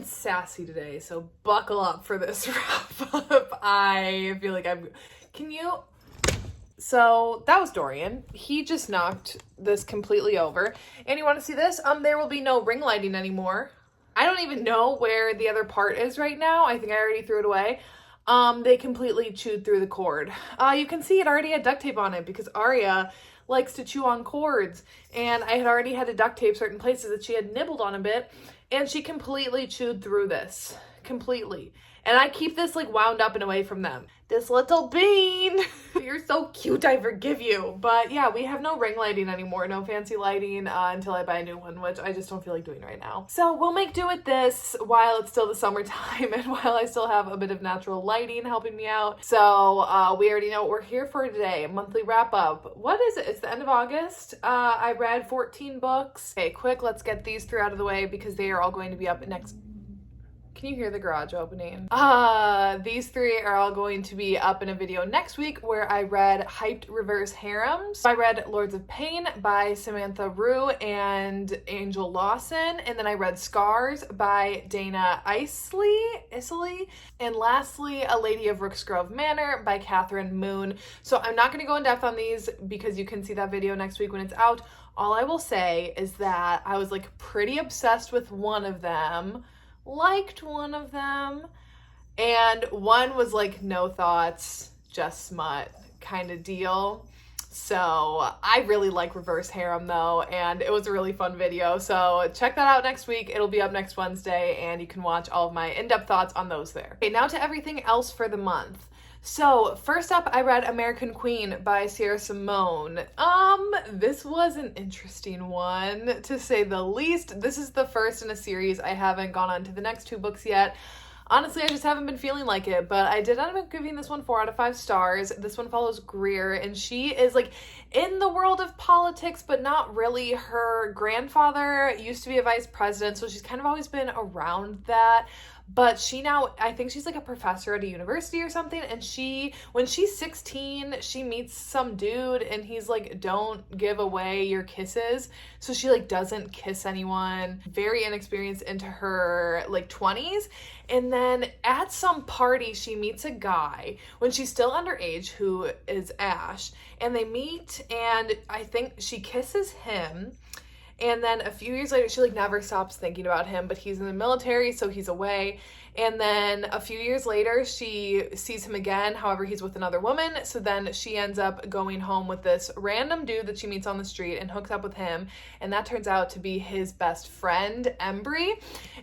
sassy today, so buckle up for this wrap up. I feel like So that was Dorian. He just knocked this completely over. And you want to see this? There will be no ring lighting anymore. I don't even know where the other part is right now. I think I already threw it away. They completely chewed through the cord. You can see it already had duct tape on it because Arya likes to chew on cords. And I had already had to duct tape certain places that she had nibbled on a bit. And she completely chewed through this. Completely. And I keep this like wound up and away from them. This little bean. You're so cute, I forgive you. But yeah, we have no ring lighting anymore. No fancy lighting until I buy a new one, which I just don't feel like doing right now. So we'll make do with this while it's still the summertime and while I still have a bit of natural lighting helping me out. So we already know what we're here for today. A monthly wrap up. What is it? It's the end of August. I read 14 books. Okay, quick, let's get these three out of the way because they are all going to be up next. Can you hear the garage opening? These three are all going to be up in a video next week where I read Hyped Reverse Harems. I read Lords of Pain by Samantha Rue and Angel Lawson. And then I read Scars by Dana Isley. And lastly, A Lady of Rooksgrove Manor by Catherine Moon. So I'm not going to go in depth on these because you can see that video next week when it's out. All I will say is that I was like pretty obsessed with one of them. Liked one of them, and one was like no thoughts, just smut kind of deal. So I really like Reverse Harem though, and it was a really fun video. So check that out next week. It'll be up next Wednesday, and you can watch all of my in-depth thoughts on those there. Okay, now to everything else for the month. So first up, I read American Queen by Sierra Simone. This was an interesting one to say the least. This is the first in a series. I haven't gone on to the next two books yet. Honestly, I just haven't been feeling like it, but I did end up giving this one 4 out of 5 stars. This one follows Greer, and she is like in the world of politics, but not really. Her grandfather used to be a vice president, so she's kind of always been around that. But she now, I think she's like a professor at a university or something, and when she's 16, she meets some dude, and he's like, don't give away your kisses. So she like doesn't kiss anyone, very inexperienced into her like 20s. And then at some party, she meets a guy when she's still underage who is Ash, and they meet, and I think she kisses him. And then a few years later, she like never stops thinking about him, but he's in the military, so he's away. And then a few years later, she sees him again. However, he's with another woman. So then she ends up going home with this random dude that she meets on the street and hooks up with him. And that turns out to be his best friend, Embry.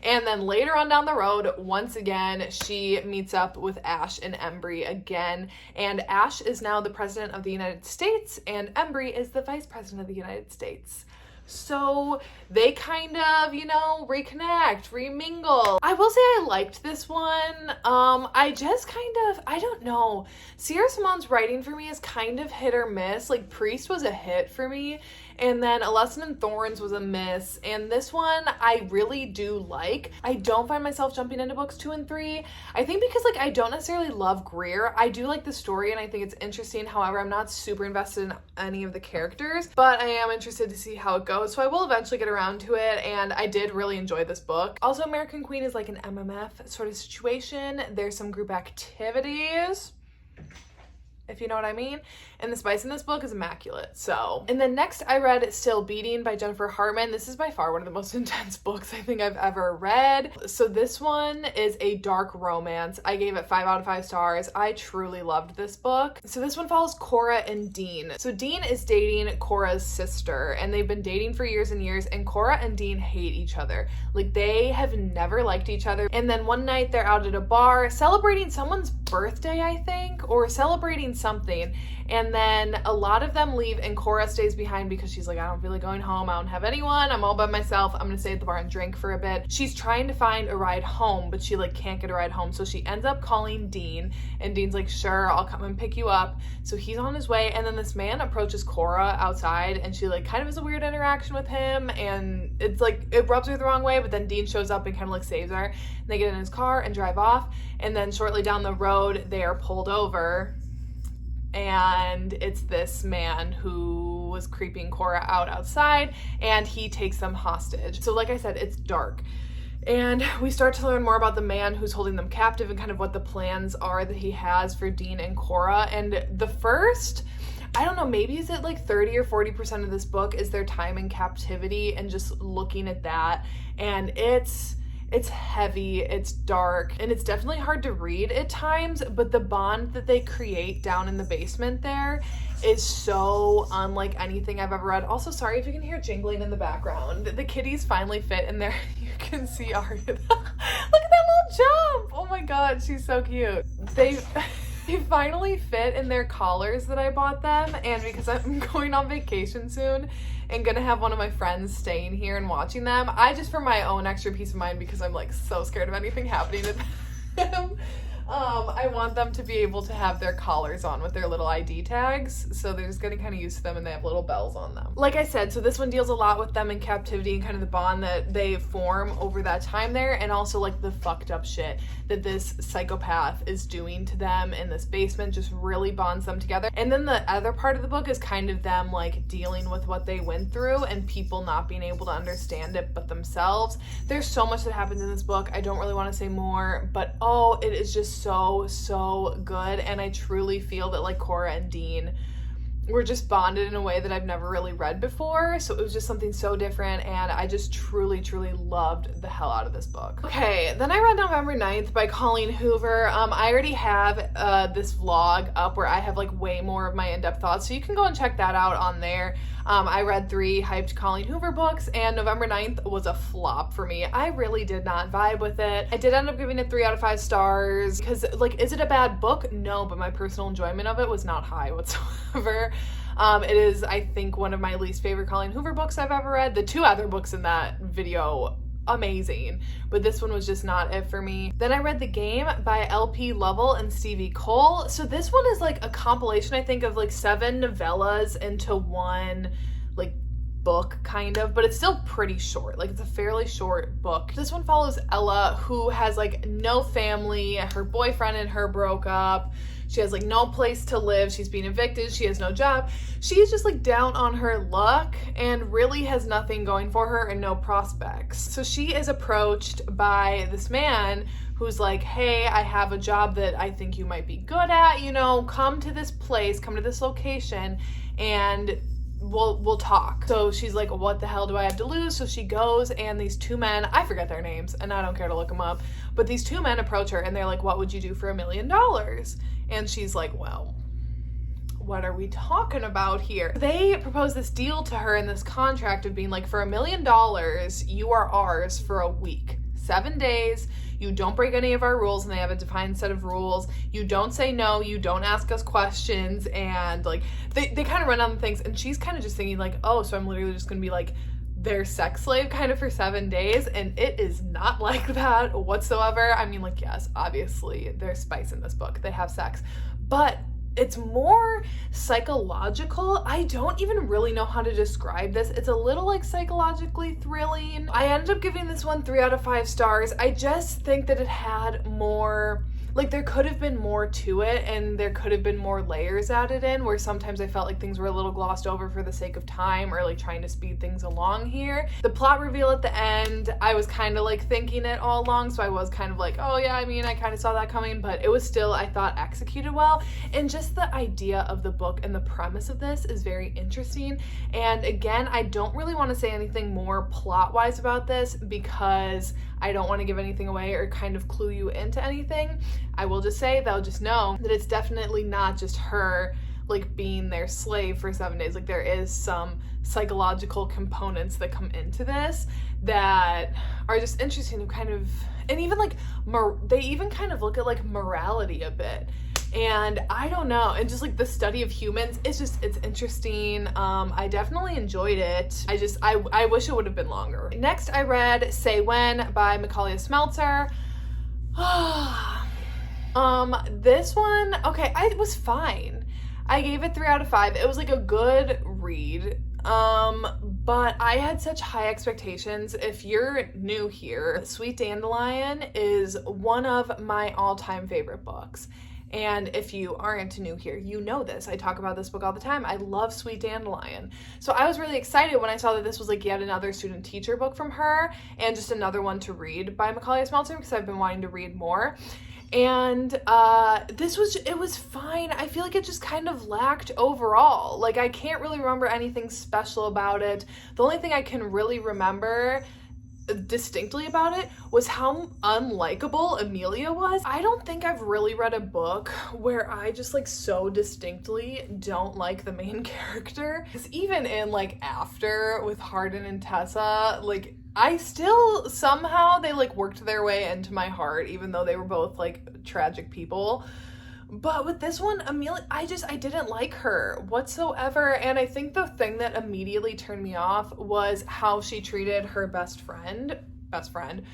And then later on down the road, once again, she meets up with Ash and Embry again. And Ash is now the president of the United States, and Embry is the vice president of the United States. So they kind of, reconnect, remingle. I will say I liked this one. I don't know. Sierra Simone's writing for me is kind of hit or miss. Like Priest was a hit for me, and then A Lesson in Thorns was a miss. And this one I really do like. I don't find myself jumping into books 2 and 3. I think because I don't necessarily love Greer. I do like the story and I think it's interesting. However, I'm not super invested in any of the characters, but I am interested to see how it goes. So I will eventually get around to it, and I did really enjoy this book. Also, American Queen is like an MMF sort of situation. There's some group activities, if you know what I mean. And the spice in this book is immaculate. So, and then next I read Still Beating by Jennifer Hartman. This is by far one of the most intense books I think I've ever read. So this one is a dark romance. I gave it 5 out of 5 stars. I truly loved this book. So this one follows Cora and Dean. So Dean is dating Cora's sister, and they've been dating for years and years, and Cora and Dean hate each other. Like they have never liked each other. And then one night they're out at a bar celebrating someone's birthday, I think, or celebrating something. And then a lot of them leave, and Cora stays behind because she's like, I don't feel like going home. I don't have anyone. I'm all by myself. I'm gonna stay at the bar and drink for a bit. She's trying to find a ride home, but she can't get a ride home. So she ends up calling Dean, and Dean's like, sure, I'll come and pick you up. So he's on his way, and then this man approaches Cora outside, and she kind of has a weird interaction with him, and it's it rubs her the wrong way, but then Dean shows up and kind of saves her. And they get in his car and drive off, and then shortly down the road, they are pulled over. And it's this man who was creeping Cora outside, and he takes them hostage. So like I said, it's dark. And we start to learn more about the man who's holding them captive and kind of what the plans are that he has for Dean and Cora. And the first, I don't know, maybe is it like 30 or 40% of this book is their time in captivity and just looking at that. And it's heavy, it's dark, and it's definitely hard to read at times, but the bond that they create down in the basement there is so unlike anything I've ever read. Also, sorry if you can hear jingling in the background. The kitties finally fit in there. You can see Arya. Look at that little jump! Oh my god, she's so cute. They finally fit in their collars that I bought them, and because I'm going on vacation soon and gonna have one of my friends staying here and watching them, I just, for my own extra peace of mind, because I'm like so scared of anything happening to them, I want them to be able to have their collars on with their little ID tags, so they're just getting kind of used to them, and they have little bells on them. Like I said, so this one deals a lot with them in captivity and kind of the bond that they form over that time there, and also like the fucked up shit that this psychopath is doing to them in this basement just really bonds them together. And then the other part of the book is kind of them like dealing with what they went through and people not being able to understand it but themselves. There's so much that happens in this book. I don't really want to say more, but oh, it is just so good. And I truly feel that like Cora and Dean were just bonded in a way that I've never really read before. So it was just something so different, and I just truly loved the hell out of this book. Okay, then I read November 9th by Colleen Hoover. I already have this vlog up where I have like way more of my in-depth thoughts, so you can go and check that out on there. I read 3 hyped Colleen Hoover books, and November 9th was a flop for me. I really did not vibe with it. I did end up giving it 3 out of 5 stars, because like, is it a bad book? No, but my personal enjoyment of it was not high whatsoever. It is, I think, one of my least favorite Colleen Hoover books I've ever read. The 2 other books in that video, amazing, but this one was just not it for me. Then I read The Game by LP Lovell and Stevie Cole. So this one is like a compilation, I think, of like 7 novellas into one like book kind of, but it's still pretty short. Like, it's a fairly short book. This one follows Ella, who has like no family. Her boyfriend and her broke up. She has like no place to live. She's being evicted. She has no job. She's just like down on her luck and really has nothing going for her and no prospects. So she is approached by this man who's like, hey, I have a job that I think you might be good at, you know, come to this place, come to this location, and we'll talk. So she's like, what the hell do I have to lose? So she goes, and these 2 men, I forget their names and I don't care to look them up, but these 2 men approach her and they're like, what would you do for $1 million? And she's like, well, what are we talking about here? They propose this deal to her in this contract of being like, for $1 million, you are ours for a week, 7 days. You don't break any of our rules, and they have a defined set of rules. You don't say no, you don't ask us questions, and like they kind of run on things, and she's kind of just thinking like, oh, so I'm literally just gonna be like their sex slave kind of for 7 days, and it is not like that whatsoever. I mean, like, yes, obviously there's spice in this book. They have sex, but it's more psychological. I don't even really know how to describe this. It's a little like psychologically thrilling. I ended up giving this one 3 out of 5 stars. I just think that it had more, like, there could have been more to it, and there could have been more layers added in, where sometimes I felt like things were a little glossed over for the sake of time, or like trying to speed things along here. The plot reveal at the end, I was kind of like thinking it all along, so I was kind of like, oh yeah, I mean, I kind of saw that coming, but it was still, I thought, executed well. And just the idea of the book and the premise of this is very interesting. And again, I don't really want to say anything more plot-wise about this, because I don't want to give anything away or kind of clue you into anything. I will just say, they'll just know that it's definitely not just her like being their slave for 7 days. Like, there is some psychological components that come into this that are just interesting and kind of, and even like they even kind of look at like morality a bit. And I don't know, and just like the study of humans, it's interesting. I definitely enjoyed it. I wish it would have been longer. Next, I read Say When by Macaulay Smeltzer. This one, okay, it was fine. I gave it 3 out of 5. It was like a good read. But I had such high expectations. If you're new here, Sweet Dandelion is one of my all-time favorite books. And if you aren't new here, you know this. I talk about this book all the time. I love Sweet Dandelion. So I was really excited when I saw that this was like yet another student teacher book from her and just another one to read by Macaulay Smelton, because I've been wanting to read more. And it was fine. I feel like it just kind of lacked overall. Like, I can't really remember anything special about it. The only thing I can really remember distinctly about it was how unlikable Amelia was. I don't think I've really read a book where I just like so distinctly don't like the main character. Because even in like After with Hardin and Tessa, like I still somehow they like worked their way into my heart, even though they were both like tragic people. But with this one, Amelia, I didn't like her whatsoever. And I think the thing that immediately turned me off was how she treated her best friend.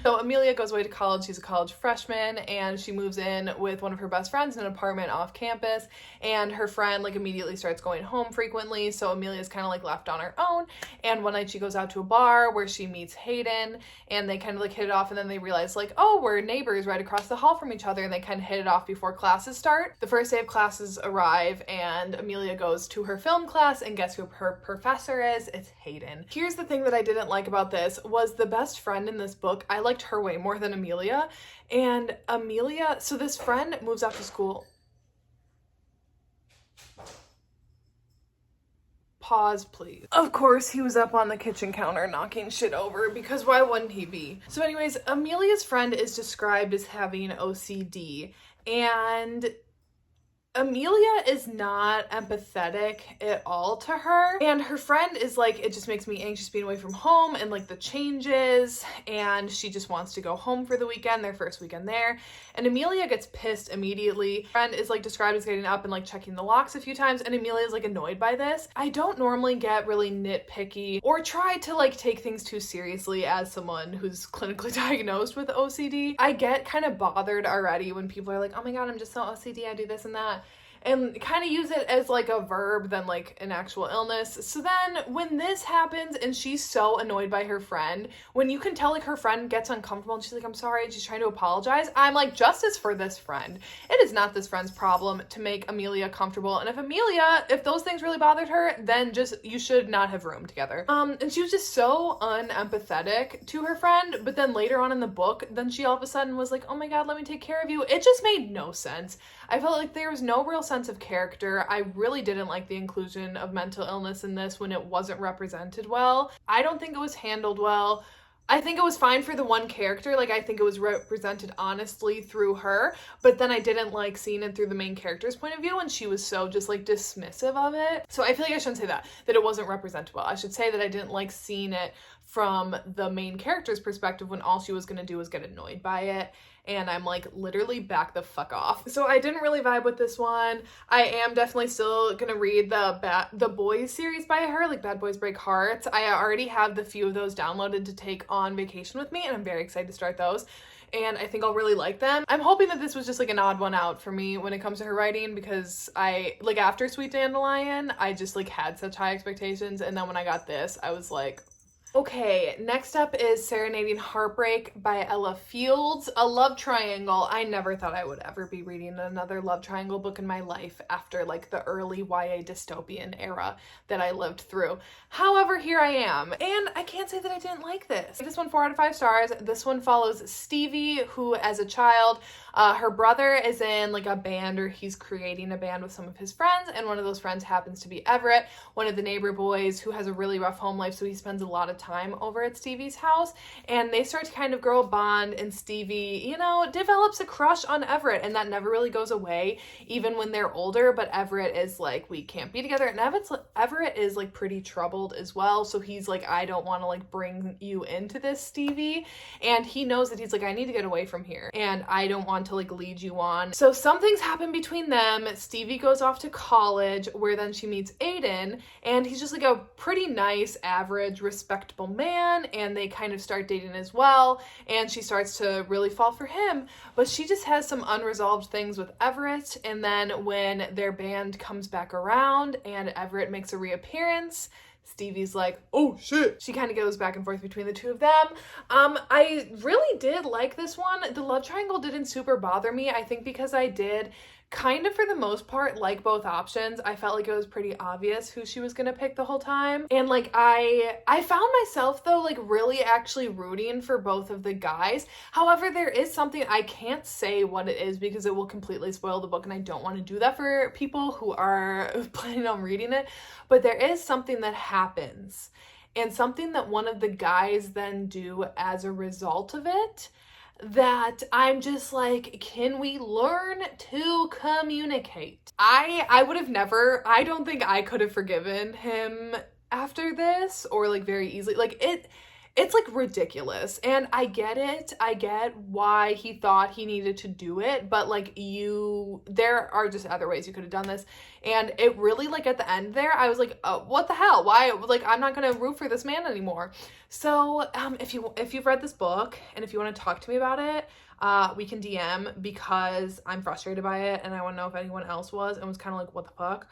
So Amelia goes away to college. She's a college freshman, and she moves in with one of her best friends in an apartment off campus, and her friend like immediately starts going home frequently, so Amelia's kind of like left on her own. And one night she goes out to a bar where she meets Hayden, and they kind of like hit it off, and then they realize like, oh, we're neighbors right across the hall from each other, and they kind of hit it off before classes start. The first day of classes arrive, and Amelia goes to her film class, and guess who her professor is? It's Hayden. Here's the thing that I didn't like about this was the best friend in this book. I liked her way more than Amelia. And Amelia, so this friend moves out to school. Pause, please. Of course, he was up on the kitchen counter knocking shit over, because why wouldn't he be? So anyways, Amelia's friend is described as having OCD, and Amelia is not empathetic at all to her, and her friend is like, it just makes me anxious being away from home and like the changes, and she just wants to go home for the weekend, their first weekend there. And Amelia gets pissed immediately. Friend is like described as getting up and like checking the locks a few times, and Amelia is like annoyed by this. I don't normally get really nitpicky or try to like take things too seriously as someone who's clinically diagnosed with OCD. I get kind of bothered already when people are like, oh my god, I'm just so OCD, I do this and that, and kind of use it as like a verb than like an actual illness. So then when this happens and she's so annoyed by her friend, when you can tell like her friend gets uncomfortable and she's like, I'm sorry, and she's trying to apologize, I'm like, justice for this friend. It is not this friend's problem to make Amelia comfortable. And if those things really bothered her, then just, you should not have roomed together. And she was just so unempathetic to her friend. But then later on in the book, then she all of a sudden was like, oh my god, let me take care of you. It just made no sense. I felt like there was no real sense of character. I really didn't like the inclusion of mental illness in this when it wasn't represented well. I don't think it was handled well. I think it was fine for the one character. Like, I think it was represented honestly through her, but then I didn't like seeing it through the main character's point of view, and she was so just like dismissive of it. So I feel like I shouldn't say that it wasn't represented well. I should say that I didn't like seeing it from the main character's perspective when all she was going to do was get annoyed by it. And I'm like, literally back the fuck off. So I didn't really vibe with this one. I am definitely still gonna read the Boys series by her, like Bad Boys Break Hearts. I already have the few of those downloaded to take on vacation with me, and I'm very excited to start those. And I think I'll really like them. I'm hoping that this was just like an odd one out for me when it comes to her writing, because I, like after Sweet Dandelion, I just like had such high expectations, and then when I got this, I was like, okay, next up is Serending Heartbreak by Ella Fields, a love triangle. I never thought I would ever be reading another love triangle book in my life after like the early YA dystopian era that I lived through. However, here I am, and I can't say that I didn't like this. This one 4 out of 5 stars. This one follows Stevie, who as a child, her brother is in like a band, or he's creating a band with some of his friends, and one of those friends happens to be Everett, one of the neighbor boys who has a really rough home life, so he spends a lot of time over at Stevie's house, and they start to kind of grow a bond, and Stevie, you know, develops a crush on Everett, and that never really goes away even when they're older. But Everett is like, we can't be together, and Everett is like pretty troubled as well, so he's like, I don't want to like bring you into this, Stevie, and he knows that he's like, I need to get away from here, and I don't want to like lead you on. So some things happen between them. Stevie goes off to college, where then she meets Aiden, and he's just like a pretty nice, average, respectable man, and they kind of start dating as well, and she starts to really fall for him. But she just has some unresolved things with Everett, and then when their band comes back around and Everett makes a reappearance, Stevie's like, oh shit. She kind of goes back and forth between the two of them. I really did like this one. The love triangle didn't super bother me. I think because I did kind of for the most part like both options. I felt like it was pretty obvious who she was gonna pick the whole time. And like I found myself though like really actually rooting for both of the guys. However, there is something, I can't say what it is because it will completely spoil the book and I don't want to do that for people who are planning on reading it, but there is something that happens and something that one of the guys then do as a result of it that I'm just like, can we learn to communicate? I would have never, I don't think I could have forgiven him after this, or like very easily. Like it's like ridiculous, and I get it. I get why he thought he needed to do it, but like there are just other ways you could have done this. And it really, like at the end there, I was like, oh, what the hell? Why? Like, I'm not gonna root for this man anymore. So if you've read this book and if you want to talk to me about it, we can DM, because I'm frustrated by it and I want to know if anyone else was and was kind of like, what the fuck?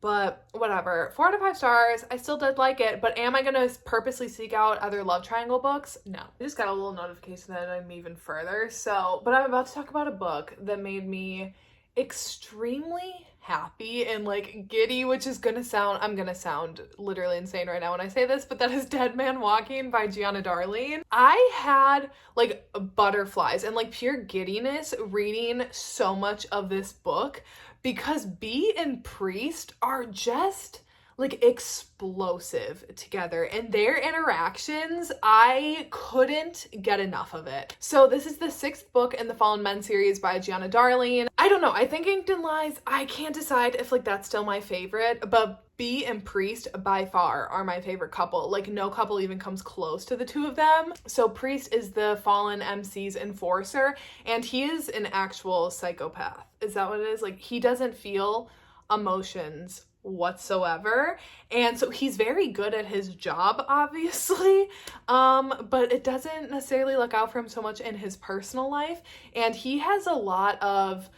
But whatever. 4 out of 5 stars. I still did like it, but am I going to purposely seek out other love triangle books? No. I just got a little notification that I'm even further. But I'm about to talk about a book that made me extremely happy and like giddy, which is I'm gonna sound literally insane right now when I say this, but that is Dead Man Walking by Gianna Darlene. I had like butterflies and like pure giddiness reading so much of this book, because Bee and Priest are just like explosive together, and their interactions, I couldn't get enough of it. So this is the 6th book in the Fallen Men series by Gianna Darlene. I don't know, I think Inked in Lies, I can't decide if like that's still my favorite, but Bee and Priest by far are my favorite couple. Like no couple even comes close to the two of them. So Priest is the Fallen MC's enforcer, and he is an actual psychopath. Is that what it is? Like he doesn't feel emotions whatsoever, and so he's very good at his job, obviously, but it doesn't necessarily look out for him so much in his personal life. And he has a lot of,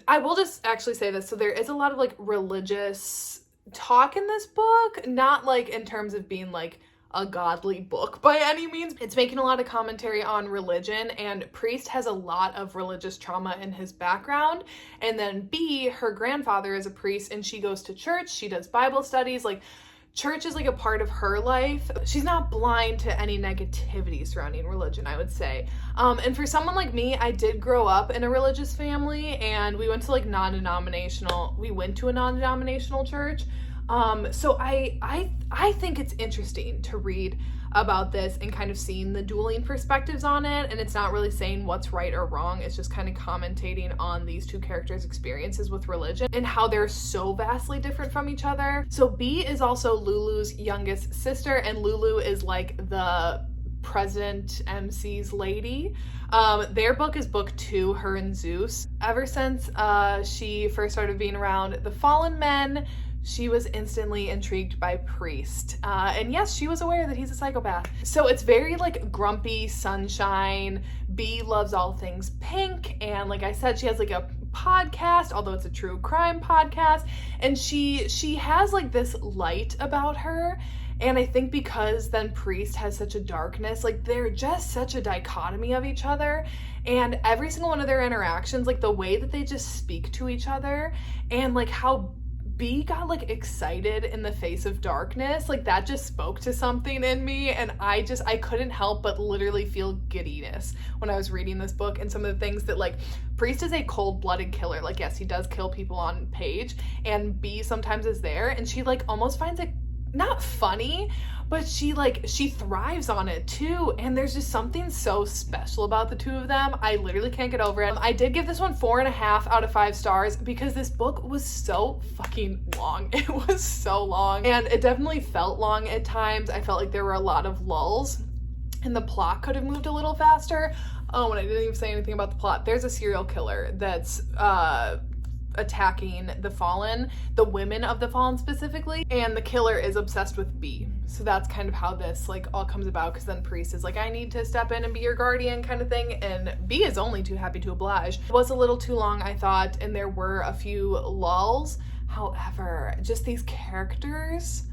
I will just actually say this, so there is a lot of like religious talk in this book, not like in terms of being like a godly book by any means. It's making a lot of commentary on religion, and Priest has a lot of religious trauma in his background. And then Bee, her grandfather is a priest, and she goes to church, she does Bible studies, like church is like a part of her life. She's not blind to any negativity surrounding religion, I would say. And for someone like me, I did grow up in a religious family, and we went to a non-denominational church. So I think it's interesting to read about this and kind of seeing the dueling perspectives on it. And it's not really saying what's right or wrong. It's just kind of commentating on these two characters' experiences with religion and how they're so vastly different from each other. So Bee is also Lulu's youngest sister, and Lulu is like the present MC's lady. Their book is book 2, Her and Zeus. Ever since she first started being around the Fallen Men, she was instantly intrigued by Priest. And yes, she was aware that he's a psychopath. So it's very like grumpy sunshine. Bee loves all things pink. And like I said, she has like a podcast, although it's a true crime podcast. And she has like this light about her. And I think because then Priest has such a darkness, like they're just such a dichotomy of each other. And every single one of their interactions, like the way that they just speak to each other, and like how Bee got like excited in the face of darkness, like that just spoke to something in me, and I couldn't help but literally feel giddiness when I was reading this book. And some of the things that, like, Priest is a cold-blooded killer. Like, yes, he does kill people on page, and Bee sometimes is there, and she like almost finds it not funny, but she thrives on it too. And there's just something so special about the two of them. I literally can't get over it. I did give this one 4.5 out of 5 stars because this book was so fucking long. It was so long, and it definitely felt long at times. I felt like there were a lot of lulls and the plot could have moved a little faster. Oh, and I didn't even say anything about the plot. There's a serial killer that's attacking the Fallen, the women of the Fallen specifically, and the killer is obsessed with Bee. So that's kind of how this like all comes about, because then Priest is like, I need to step in and be your guardian kind of thing, and Bee is only too happy to oblige. It was a little too long, I thought, and there were a few lulls. However, just these characters,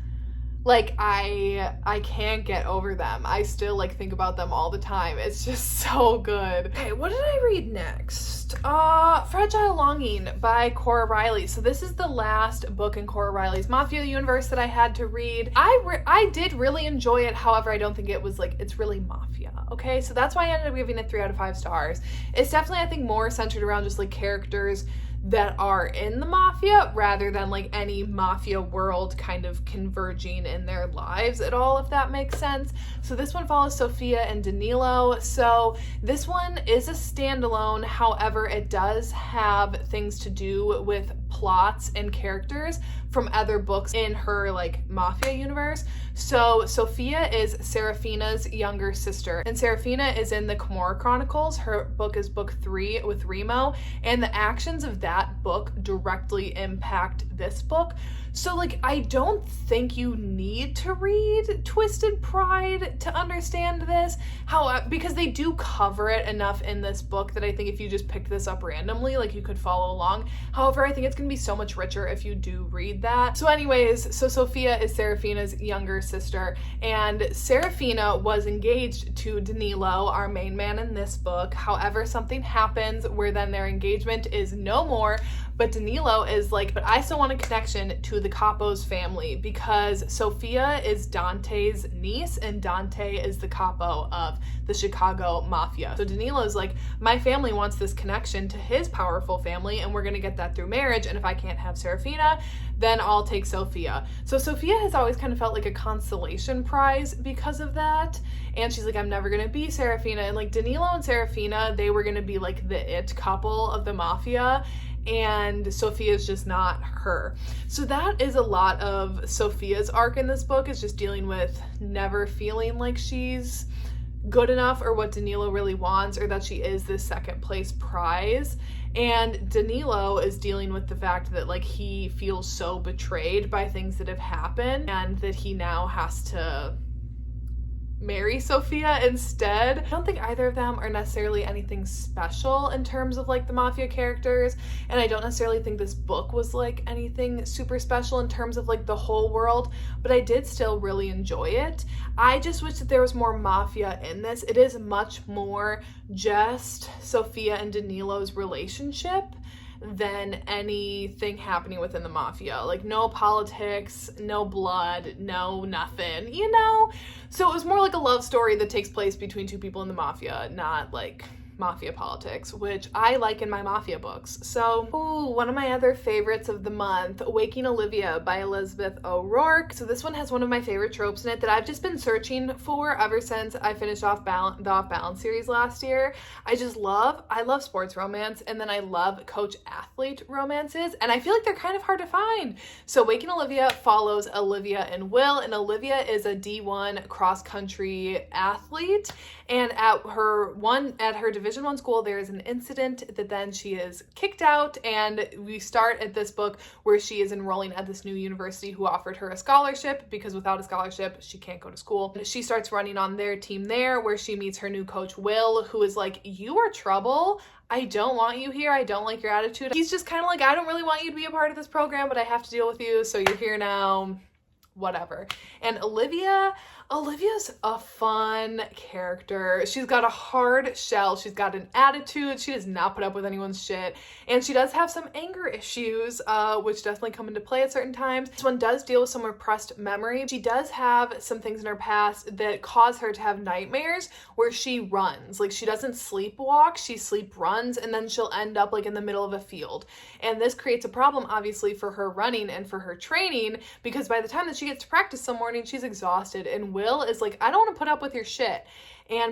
Like, I can't get over them. I still, like, think about them all the time. It's just so good. Okay, what did I read next? Fragile Longing by Cora Riley. So this is the last book in Cora Riley's Mafia universe that I had to read. I did really enjoy it. However, I don't think it was, like, it's really Mafia, okay? So that's why I ended up giving it 3 out of 5 stars. It's definitely, I think, more centered around just, like, characters that are in the Mafia rather than like any Mafia world kind of converging in their lives at all, if that makes sense. So this one follows Sophia and Danilo. So this one is a standalone. However, it does have things to do with plots and characters from other books in her like Mafia universe. So Sophia is Serafina's younger sister, and Serafina is in the Camorra Chronicles. Her book is book 3 with Remo, and the actions of that book directly impact this book. So like, I don't think you need to read Twisted Pride to understand this, because they do cover it enough in this book that I think if you just picked this up randomly, like you could follow along. However, I think it's gonna be so much richer if you do read that. So anyways, so Sophia is Serafina's younger sister, and Serafina was engaged to Danilo, our main man in this book. However, something happens where then their engagement is no more, but Danilo is like, but I still want a connection to the Capo's family because Sophia is Dante's niece and Dante is the capo of the Chicago Mafia. So Danilo is like, my family wants this connection to his powerful family and we're gonna get that through marriage, and if I can't have Serafina, then I'll take Sophia. So Sophia has always kind of felt like a consolation prize because of that, and she's like, I'm never gonna be Serafina. And like Danilo and Serafina, they were gonna be like the it couple of the Mafia, and Sophia's just not her. So that is a lot of Sophia's arc in this book, is just dealing with never feeling like she's good enough or what Danilo really wants, or that she is this second place prize. And Danilo is dealing with the fact that like he feels so betrayed by things that have happened and that he now has to marry Sophia instead. I don't think either of them are necessarily anything special in terms of like the Mafia characters, and I don't necessarily think this book was like anything super special in terms of like the whole world, but I did still really enjoy it. I just wish that there was more Mafia in this. It is much more just Sophia and Danilo's relationship than anything happening within the Mafia. Like no politics, no blood, no nothing, you know? So it was more like a love story that takes place between two people in the Mafia, not like Mafia politics, which I like in my Mafia books. So, ooh, one of my other favorites of the month, Waking Olivia by Elizabeth O'Rourke. So this one has one of my favorite tropes in it that I've just been searching for ever since I finished the Off Balance series last year. I love sports romance, and then I love coach athlete romances, and I feel like they're kind of hard to find. So Waking Olivia follows Olivia and Will, and Olivia is a D1 cross country athlete, and at her Division 1 school, there is an incident that then she is kicked out, and we start at this book where she is enrolling at this new university who offered her a scholarship, because without a scholarship, she can't go to school. She starts running on their team there, where she meets her new coach, Will, who is like, you are trouble. I don't want you here. I don't like your attitude. He's just kind of like, I don't really want you to be a part of this program, but I have to deal with you, so you're here now. Whatever. And Olivia's a fun character. She's got a hard shell. She's got an attitude. She does not put up with anyone's shit. And she does have some anger issues, which definitely come into play at certain times. This one does deal with some repressed memory. She does have some things in her past that cause her to have nightmares where she runs. Like, she doesn't sleepwalk, she sleep runs, and then she'll end up like in the middle of a field. And this creates a problem, obviously, for her running and for her training, because by the time that she gets to practice some morning, she's exhausted, and Will is like, I don't want to put up with your shit.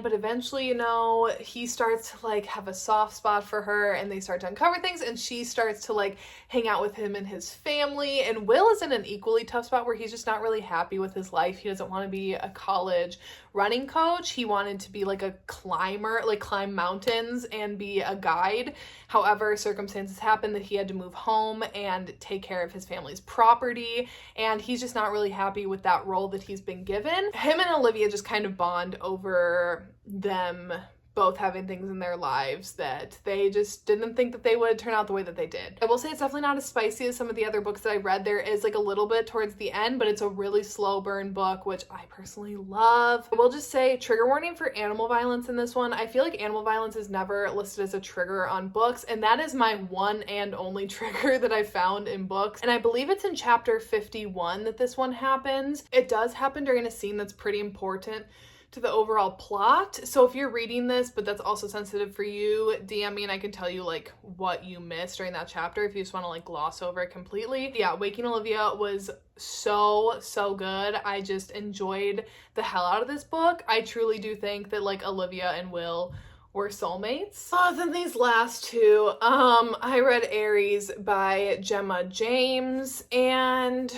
But eventually, you know, he starts to like have a soft spot for her, and they start to uncover things, and she starts to like hang out with him and his family. And Will is in an equally tough spot where he's just not really happy with his life. He doesn't want to be a college running coach. He wanted to be like a climber, like climb mountains and be a guide. However, circumstances happened that he had to move home and take care of his family's property, and he's just not really happy with that role that he's been given. Him and Olivia just kind of bond over them both having things in their lives that they just didn't think that they would turn out the way that they did. I will say it's definitely not as spicy as some of the other books that I read. There is like a little bit towards the end, but it's a really slow burn book, which I personally love. I will just say trigger warning for animal violence in this one. I feel like animal violence is never listed as a trigger on books, and that is my one and only trigger that I found in books. And I believe it's in chapter 51 that this one happens. It does happen during a scene that's pretty important to the overall plot. So if you're reading this, but that's also sensitive for you, DM me and I can tell you like what you missed during that chapter if you just want to like gloss over it completely. Yeah, Waking Olivia was so good. I just enjoyed the hell out of this book. I truly do think that like Olivia and Will were soulmates. Then these last two, I read Aries by Gemma James, and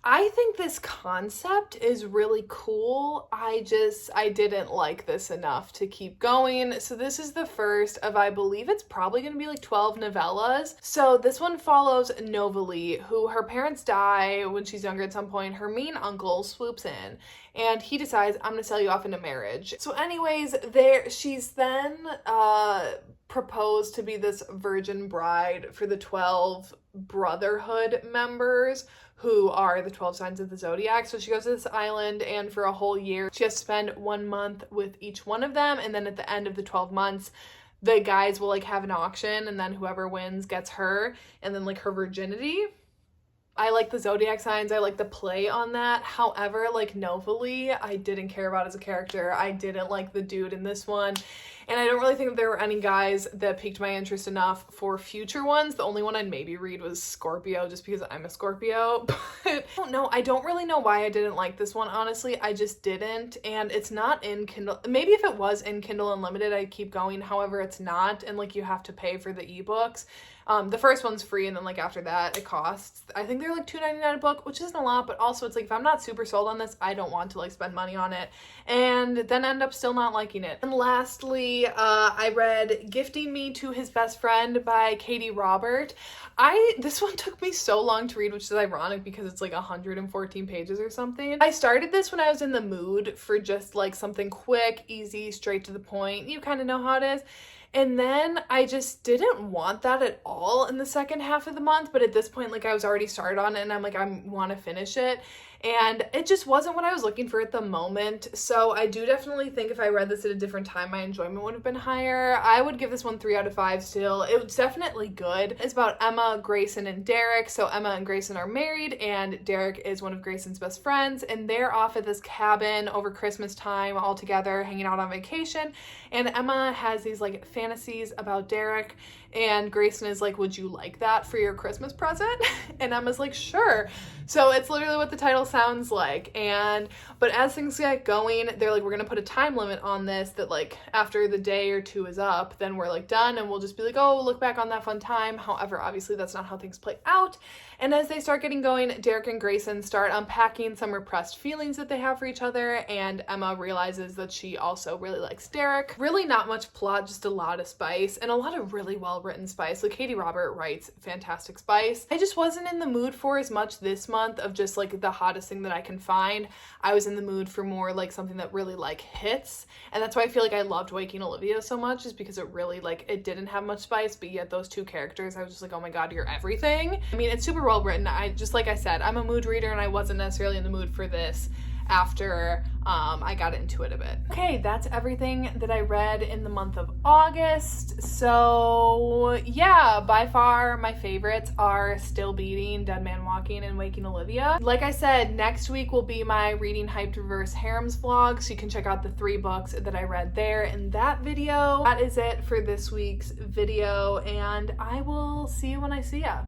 I think this concept is really cool. I didn't like this enough to keep going. So this is the first of, I believe it's probably going to be like 12 novellas. So this one follows Novalee, who her parents die when she's younger at some point. Her mean uncle swoops in and he decides, I'm going to sell you off into marriage. So anyways, she's then proposed to be this virgin bride for the 12 Brotherhood members, who are the 12 signs of the zodiac. So she goes to this island, and for a whole year she has to spend 1 month with each one of them, and then at the end of the 12 months the guys will like have an auction, and then whoever wins gets her and then like her virginity. I like the zodiac signs. I like the play on that. However, like Novalee, I didn't care about as a character. I didn't like the dude in this one. And I don't really think that there were any guys that piqued my interest enough for future ones. The only one I'd maybe read was Scorpio, just because I'm a Scorpio. But I don't know. I don't really know why I didn't like this one, honestly. I just didn't. And it's not in Kindle. Maybe if it was in Kindle Unlimited, I'd keep going. However, it's not. And like you have to pay for the ebooks. The first one's free, and then like after that it costs, I think they're like $2.99 a book, which isn't a lot, but also it's like if I'm not super sold on this, I don't want to like spend money on it and then end up still not liking it. And lastly, I read Gifting Me to His Best Friend by Katie Robert. This one took me so long to read, which is ironic because it's like 114 pages or something. I started this when I was in the mood for just like something quick, easy, straight to the point. You kind of know how it is. And then I just didn't want that at all in the second half of the month. But at this point, like I was already started on it and I'm like, I want to finish it. And it just wasn't what I was looking for at the moment. So I do definitely think if I read this at a different time, my enjoyment would have been higher. I would give this one 3 out of 5 still. It was definitely good. It's about Emma, Grayson, and Derek. So Emma and Grayson are married, and Derek is one of Grayson's best friends. And they're off at this cabin over Christmas time all together, hanging out on vacation. And Emma has these like fantasies about Derek. And Grayson is like, would you like that for your Christmas present? And Emma's like, sure. So it's literally what the title sounds like. But as things get going, they're like, we're going to put a time limit on this that like after the day or two is up, then we're like done. And we'll just be like, oh, look back on that fun time. However, obviously that's not how things play out. And as they start getting going, Derek and Grayson start unpacking some repressed feelings that they have for each other. And Emma realizes that she also really likes Derek. Really not much plot, just a lot of spice and a lot of really well-written spice. Like Katie Robert writes fantastic spice. I just wasn't in the mood for as much this month of just like the hottest thing that I can find. I was in the mood for more like something that really like hits. And that's why I feel like I loved Waking Olivia so much, is because it really like, it didn't have much spice, but yet those two characters, I was just like, oh my God, you're everything. I mean, it's super well written. Just like I said, I'm a mood reader and I wasn't necessarily in the mood for this after I got into it a bit. Okay, that's everything that I read in the month of August. So yeah, by far my favorites are still beating Dead Man Walking and Waking Olivia. Like I said, next week will be my Reading Hyped Reverse Harems vlog, so you can check out the 3 books that I read there in that video. That is it for this week's video, and I will see you when I see ya.